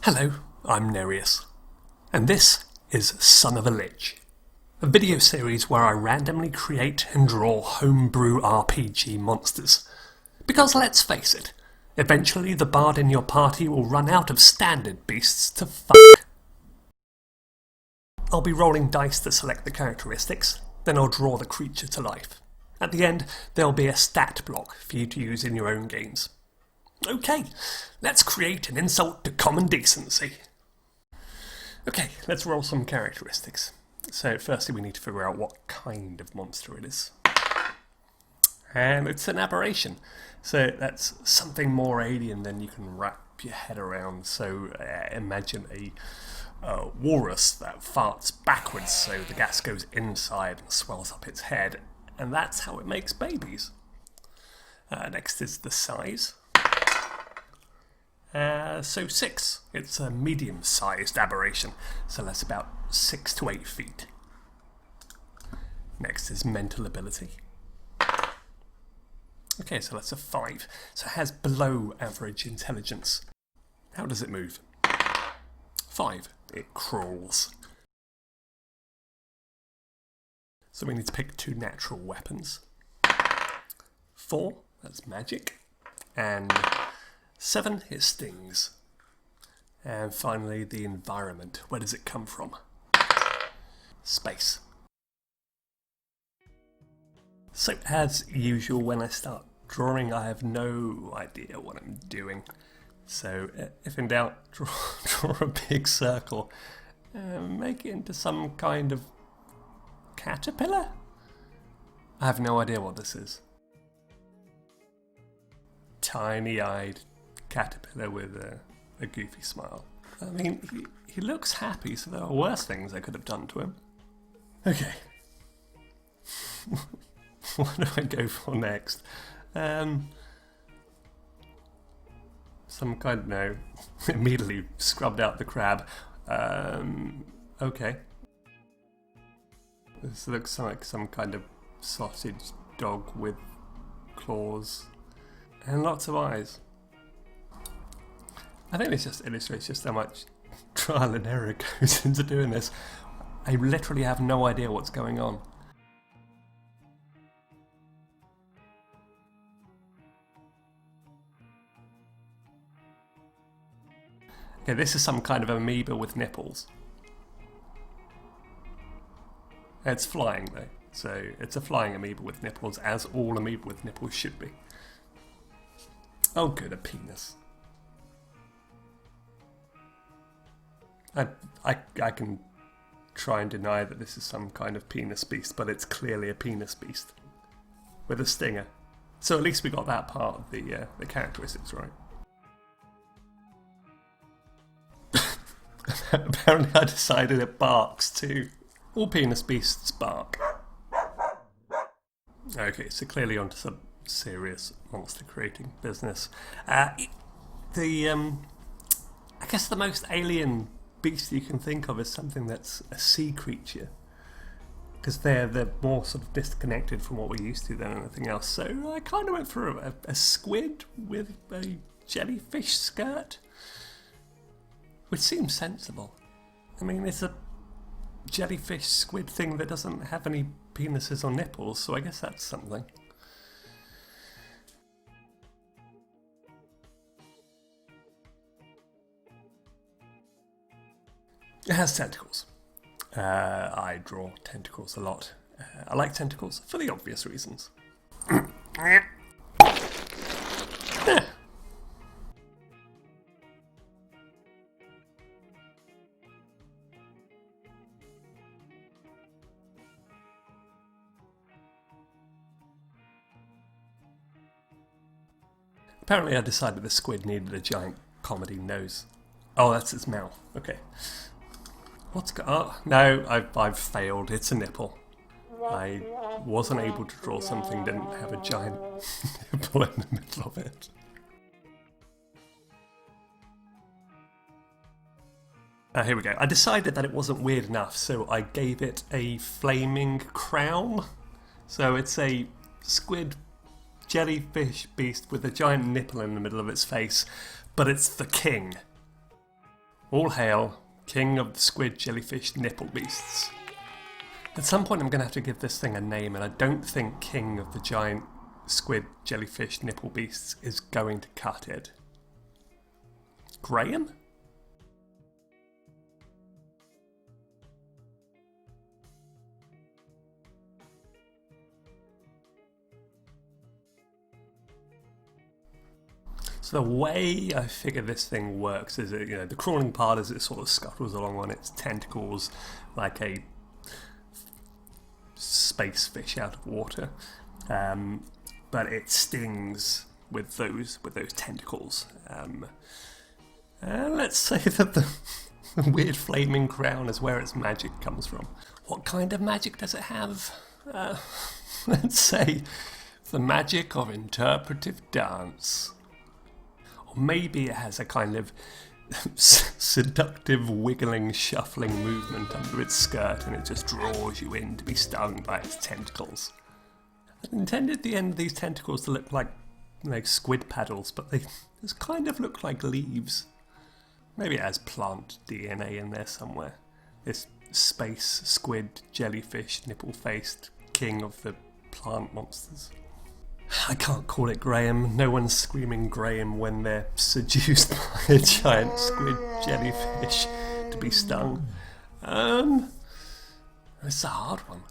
Hello, I'm Nerius, and this is Son of a Lich, a video series where I randomly create and draw homebrew RPG monsters. Because let's face it, eventually the bard in your party will run out of standard beasts to fuck. I'll be rolling dice to select the characteristics, then I'll draw the creature to life. At the end, there'll be a stat block for you to use in your own games. Okay, let's create an insult to common decency. Okay, let's roll some characteristics. So firstly we need to figure out what kind of monster it is. And it's an aberration. So that's something more alien than you can wrap your head around. So imagine a walrus that farts backwards so the gas goes inside and swells up its head. And that's how it makes babies. Next is the size. So 6, it's a medium-sized aberration, so that's about 6 to 8 feet. Next is mental ability. Okay, so that's a 5, so it has below average intelligence. How does it move? 5, it crawls. So we need to pick 2 natural weapons. 4, that's magic, and 7, it stings. And finally, the environment. Where does it come from? Space. So as usual, when I start drawing, I have no idea what I'm doing. So if in doubt, draw a big circle. Make it into some kind of caterpillar? I have no idea what this is. Tiny-eyed caterpillar with a goofy smile. I mean, he looks happy, so there are worse things I could have done to him. Okay. What do I go for next? Some kind, no. Immediately scrubbed out the crab. Okay. This looks like some kind of sausage dog with claws and lots of eyes. I think this just illustrates just how much trial and error goes into doing this. I literally have no idea what's going on. Okay, this is some kind of amoeba with nipples. It's flying though, so it's a flying amoeba with nipples, as all amoeba with nipples should be. Oh good, a penis. I can try and deny that this is some kind of penis beast, but it's clearly a penis beast with a stinger. So at least we got that part of the characteristics right. Apparently I decided it barks too. All penis beasts bark. Okay, so clearly onto some serious monster creating business. I guess the most alien beast you can think of is something that's a sea creature, because they're more sort of disconnected from what we're used to than anything else. So I kind of went for a squid with a jellyfish skirt, which seems sensible. I mean, it's a jellyfish squid thing that doesn't have any penises or nipples, so I guess that's something. It has tentacles. I draw tentacles a lot. I like tentacles for the obvious reasons. Apparently I decided the squid needed a giant comedy nose. Oh, that's its mouth. Okay. Oh, no, I've failed. It's a nipple. I wasn't able to draw something that didn't have a giant nipple in the middle of it. Here we go. I decided that it wasn't weird enough, so I gave it a flaming crown. So it's a squid jellyfish beast with a giant nipple in the middle of its face, but it's the king. All hail, king of the squid jellyfish nipple beasts. At some point I'm going to have to give this thing a name, and I don't think king of the giant squid jellyfish nipple beasts is going to cut it. Graham? So the way I figure this thing works is that, the crawling part is it sort of scuttles along on its tentacles like a space fish out of water, but it stings with those tentacles. Let's say that the weird flaming crown is where its magic comes from. What kind of magic does it have? Let's say the magic of interpretive dance. Maybe it has a kind of seductive, wiggling, shuffling movement under its skirt, and it just draws you in to be stung by its tentacles. I intended the end of these tentacles to look like squid paddles, but they just kind of look like leaves. Maybe it has plant DNA in there somewhere. This space squid jellyfish nipple-faced king of the plant monsters. I can't call it Graham. No one's screaming Graham when they're seduced by a giant squid jellyfish to be stung. It's a hard one.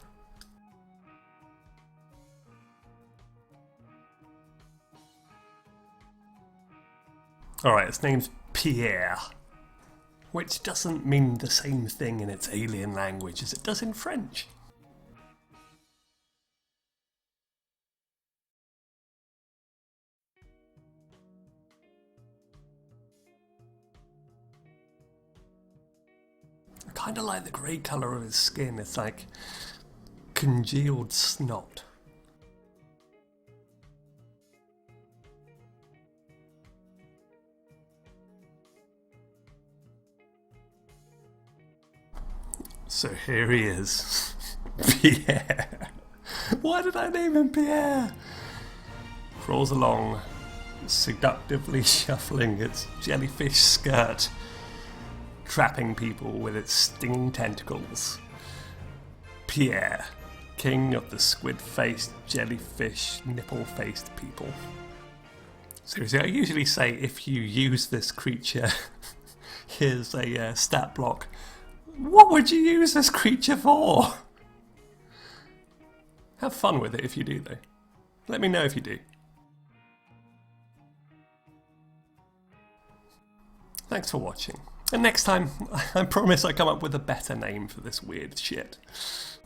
Alright, its name's Pierre, which doesn't mean the same thing in its alien language as it does in French. I kind of like the grey colour of his skin. It's like congealed snot. So here he is, Pierre. Why did I name him Pierre? Crawls along, seductively shuffling its jellyfish skirt, trapping people with its stinging tentacles. Pierre, king of the squid-faced, jellyfish, nipple-faced people. Seriously, I usually say if you use this creature, here's a stat block. What would you use this creature for? Have fun with it if you do, though. Let me know if you do. Thanks for watching. And next time, I promise I come up with a better name for this weird shit.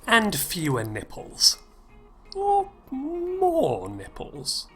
And fewer nipples. Or more nipples.